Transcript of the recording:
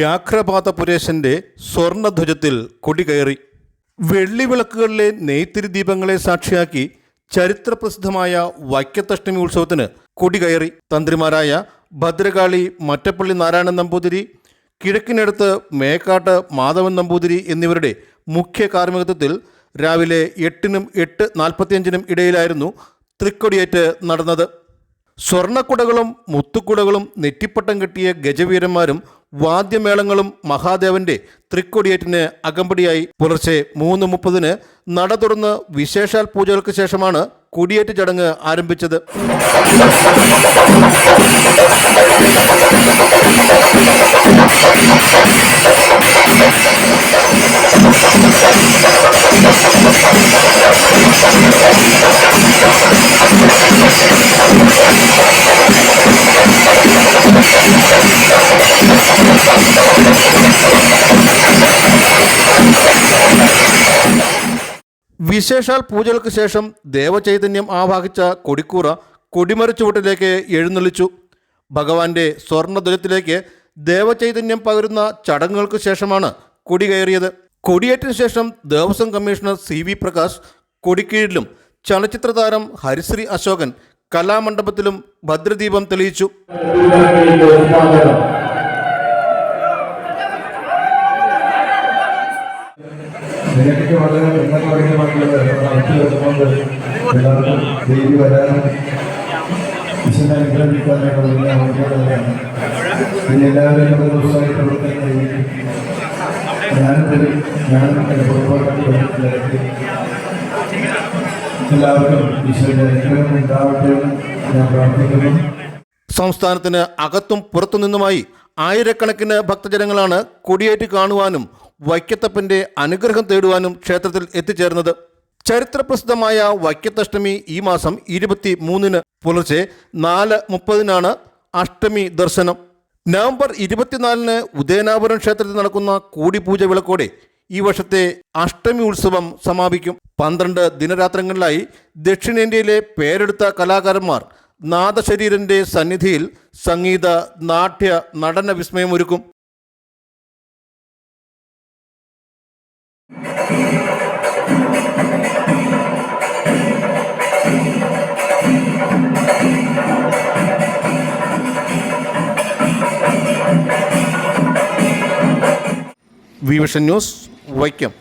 വ്യാഘ്രപാദപുരേശന്റെ സ്വർണധ്വജത്തിൽ കൊടികയറി. വെള്ളിവിളക്കുകളിലെ നെയ്ത്തിരി ദീപങ്ങളെ സാക്ഷിയാക്കി ചരിത്രപ്രസിദ്ധമായ വൈക്കത്തഷ്ടമി ഉത്സവത്തിന് കൊടികയറി. തന്ത്രിമാരായ ഭദ്രകാളി മറ്റപ്പള്ളി നാരായണൻ നമ്പൂതിരി, കിഴക്കിനടുത്ത് മേക്കാട്ട് മാധവൻ നമ്പൂതിരി എന്നിവരുടെ മുഖ്യ കാർമ്മികത്വത്തിൽ രാവിലെ 8-നും 8:45-നും ഇടയിലായിരുന്നു തൃക്കൊടിയേറ്റ് നടന്നത്. സ്വർണ്ണക്കുടകളും മുത്തുക്കുടകളും നെറ്റിപ്പട്ടം കെട്ടിയ ഗജവീരന്മാരും വാദ്യമേളങ്ങളും മഹാദേവന്റെ തൃക്കൊടിയേറ്റിന് അകമ്പടിയായി. പുലർച്ചെ 3:30-ന് നട തുറന്ന് വിശേഷാൽ പൂജകൾക്ക് ശേഷമാണ് കൊടിയേറ്റ് ചടങ്ങ് ആരംഭിച്ചത്. വിശേഷാൽ പൂജകൾക്ക് ശേഷം ദേവചൈതന്യം ആവാഹിച്ച കൊടിക്കൂറ കൊടിമരച്ചുവട്ടിലേക്ക് എഴുന്നള്ളിച്ചു. ഭഗവാന്റെ സ്വർണ്ണധ്വജത്തിലേക്ക് ദേവചൈതന്യം പകരുന്ന ചടങ്ങുകൾക്ക് ശേഷമാണ് കൊടി കയറിയത്. കൊടിയേറ്റിന് ശേഷം ദേവസ്വം കമ്മീഷണർ CV പ്രകാശ് കൊടിക്കീഴിലും ചലച്ചിത്ര താരം ഹരിശ്രീ അശോകൻ കലാമണ്ഡപത്തിലും ഭദ്രദീപം തെളിയിച്ചു. എനിക്ക് വളരെ എല്ലാവർക്കും ദേവി വരാനും വിശുദ്ധ അനുഗ്രഹിക്കാനാണ്. പിന്നെ എല്ലാവരും ദിവസമായി പ്രവർത്തനം ഞാനും എൻ്റെ കുടുംബക്കാർക്ക് എല്ലാവരും ഈശ്വരൻ്റെ അനുഗ്രഹം ഉണ്ടാവട്ടെ എന്ന് ഞാൻ പ്രാർത്ഥിക്കുന്നു. സംസ്ഥാനത്തിന് അകത്തും പുറത്തുനിന്നുമായി ആയിരക്കണക്കിന് ഭക്തജനങ്ങളാണ് കൊടിയേറ്റ് കാണുവാനും വൈക്കത്തപ്പന്റെ അനുഗ്രഹം തേടുവാനും ക്ഷേത്രത്തിൽ എത്തിച്ചേർന്നത്. ചരിത്രപ്രസിദ്ധമായ വൈക്കത്തഷ്ടമി ഈ മാസം 23-ന് പുലർച്ചെ 4:30-നാണ് അഷ്ടമി ദർശനം. നവംബർ 24-ന് ഉദയനാപുരം ക്ഷേത്രത്തിൽ നടക്കുന്ന കൂടിപൂജ വിളക്കോടെ ഈ വർഷത്തെ അഷ്ടമി ഉത്സവം സമാപിക്കും. 12 ദിനരാത്രങ്ങളിലായി ദക്ഷിണേന്ത്യയിലെ പേരെടുത്ത കലാകാരന്മാർ നാദശരീരന്റെ സന്നിധിയിൽ സംഗീത, നാട്യ, നടന വിസ്മയമൊരുക്കും. Vision news, Vaikom.